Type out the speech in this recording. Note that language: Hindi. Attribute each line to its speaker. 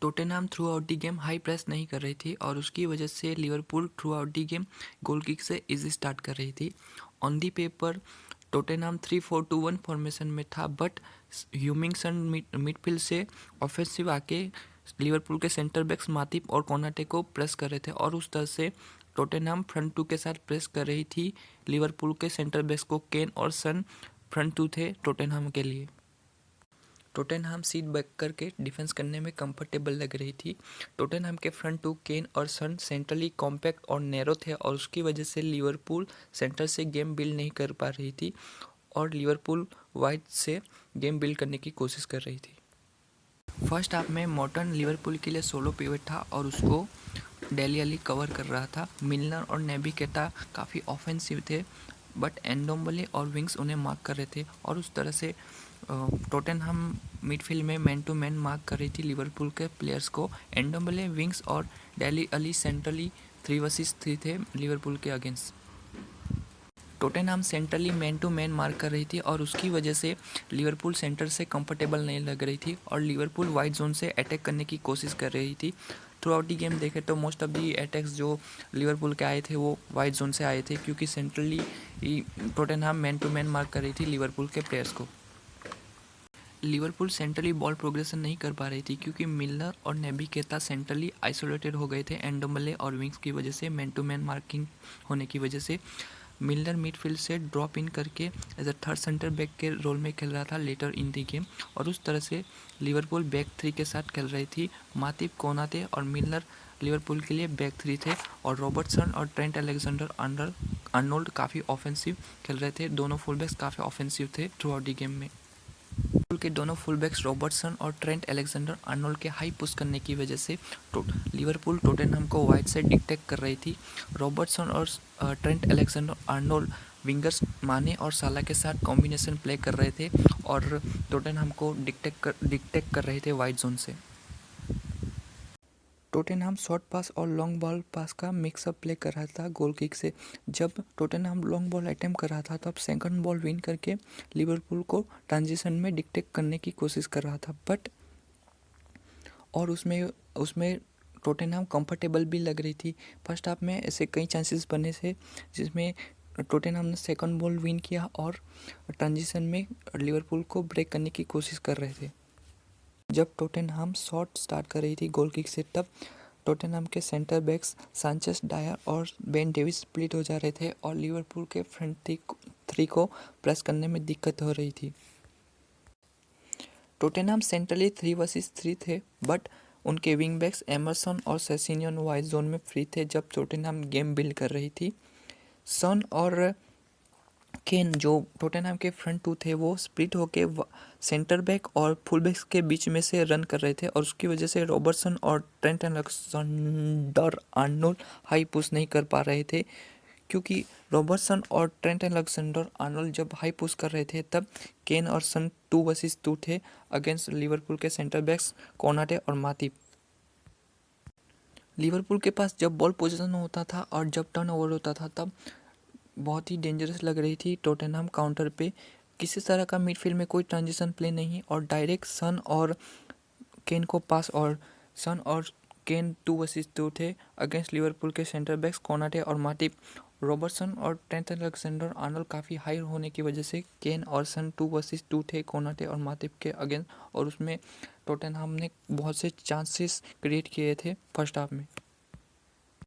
Speaker 1: टोटेनहाम throughout the game high press नहीं कर रही थी और उसकी वजह से Liverpool throughout the game goal kick से इजी स्टार्ट कर रही थी। On the paper Tottenham 3-4-2-1 formation में था, बट ह्यूमिंगसन मिडफील्ड से ऑफेंसिव आके लिवरपूल के सेंटर बैक्स मातिप और कोनाटे को प्रेस कर रहे थे और उस तरह से टोटेनहाम फ्रंट टू के साथ प्रेस कर रही थी लिवरपूल के सेंटर बैक्स को। केन और सन फ्रंट टू थे टोटेनहाम के लिए। टोटेनहाम सीट बैक करके डिफेंस करने में कंफर्टेबल लग रही थी। टोटेनहाम के फ्रंट टू केन और सन सेंट्रली कॉम्पैक्ट और नैरो थे और उसकी वजह से लिवरपूल सेंटर से गेम बिल्ड नहीं कर पा रही थी और लिवरपूल वाइड से गेम बिल्ड करने की कोशिश कर रही थी। फर्स्ट हाफ में मॉर्टन लिवरपूल के लिए सोलो पिवट था और उसको डेली अली कवर कर रहा था। मिलनर और नेबी केटा काफ़ी ऑफेंसिव थे, बट एंडोम्बले और विंग्स उन्हें मार्क कर रहे थे और उस तरह से टोटेनहाम मिडफील्ड में मैन टू मैन मार्क कर रही थी लिवरपूल के प्लेयर्स को। एंडोम्बले, विंग्स और डेली अली सेंट्रली 3 vs 3 थे लिवरपूल के against. Tottenham centrally man to man mark कर रही थी और उसकी वजह से लिवरपूल सेंटर से कंफर्टेबल नहीं लग रही थी और लिवरपूल वाइड जोन से अटैक करने की कोशिश कर रही थी। थ्रू आउट दी गेम देखें तो मोस्ट ऑफ दी अटैक्स जो लिवरपूल के आए थे वो वाइड जोन से आए थे, क्योंकि centrally Tottenham man to man mark कर रही थी लिवरपूल के प्लेयर्स को। लिवरपूल सेंट्रली बॉल प्रोग्रेशन नहीं कर पा रही थी क्योंकि मिलनर और नेबी केता सेंट्रली आइसोलेटेड हो गए थे एंडोम्बले और विंग्स की वजह से। मैन टू मैन मार्किंग होने की वजह से मिलनर मिडफील्ड से ड्रॉप इन करके as a third centre back के रोल में खेल रहा था लेटर इन दी गेम और उस तरह से लिवरपूल बैक थ्री के साथ खेल रही थी। मातिप, कोनाते और मिलनर लिवरपूल के लिए बैक थ्री थे और रॉबर्टसन और ट्रेंट अलेक्जेंडर आर्नोल्ड काफ़ी ऑफेंसिव खेल रहे थे। दोनों फुल बैक्स काफ़ी ऑफेंसिव थे थ्रू आउट दी गेम में। लिवरपूल के दोनों फुल बैक्स रॉबर्टसन और ट्रेंट अलेक्जेंडर आर्नोल्ड के हाई पुश करने की वजह से लिवरपूल टोटेनहाम को वाइड से डिक्टेक्ट कर रही थी। रॉबर्टसन और ट्रेंट अलेक्जेंडर आर्नोल्ड विंगर्स माने और साला के साथ कॉम्बिनेशन प्ले कर रहे थे और टोटेनहाम को डिक्टेक्ट कर रहे थे वाइड जोन से। टोटेनहाम शॉर्ट पास और लॉन्ग बॉल पास का मिक्सअप प्ले कर रहा था गोल किक से। जब टोटेनहाम लॉन्ग बॉल अटेम्प्ट कर रहा था तब सेकंड बॉल विन करके लिवरपूल को ट्रांजिशन में डिक्टेक्ट करने की कोशिश कर रहा था, बट और उसमें टोटेनहाम कंफर्टेबल भी लग रही थी। फर्स्ट हाफ में ऐसे कई चांसेस बने थे जिसमें टोटेनहाम ने सेकंड बॉल विन किया और ट्रांजिशन में लिवरपूल को ब्रेक करने की कोशिश कर रहे थे। जब टोटेनहाम शॉट स्टार्ट कर रही थी गोल किक से तब टोटेनहाम के सेंटर बैक्स सांचेस, डायर और बेन डेविस स्प्लिट हो जा रहे थे और लिवरपूल के फ्रंट थ्री को प्रेस करने में दिक्कत हो रही थी। टोटेनहाम सेंट्रली 3 vs 3 थे, बट उनके विंग बैक्स एमरसन और सेसिनियन वाइड जोन में फ्री थे जब टोटेनहाम गेम बिल्ड कर रही थी। सन और केन जो टोटेनहाम के फ्रंट टू थे वो स्प्लिट होके सेंटर बैक और फुल बैक्स के बीच में से रन कर रहे थे और उसकी वजह से रॉबर्टसन और Trent Alexander Arnold high push नहीं कर पा रहे थे, क्योंकि रॉबर्टसन और ट्रेंट अलेक्जेंडर आर्नोल्ड जब हाई पुश कर रहे थे तब केन और सन 2 vs 2 थे अगेंस्ट लिवरपूल के सेंटर बैक्स कोनाटे और मातिप। लिवरपूल के पास जब बॉल पोजीशन होता था और जब टर्न ओवर होता था तब बहुत ही डेंजरस लग रही थी टोटेनहाम काउंटर पे। किसी तरह का मिडफील्ड में कोई ट्रांजिशन प्ले नहीं और डायरेक्ट सन और केन को पास और सन और केन 2 vs 2 थे अगेंस्ट लिवरपूल के सेंटर बैक्स कोनाटे और मातिप। रॉबर्टसन और ट्रेंट अलेक्जेंडर आर्नोल्ड काफ़ी हाई होने की वजह से केन और सन 2 vs 2 थे कोनाटे और मातिप के अगेंस्ट और उसमें टोटेनहाम ने बहुत से चांसेस क्रिएट किए थे फर्स्ट हाफ में।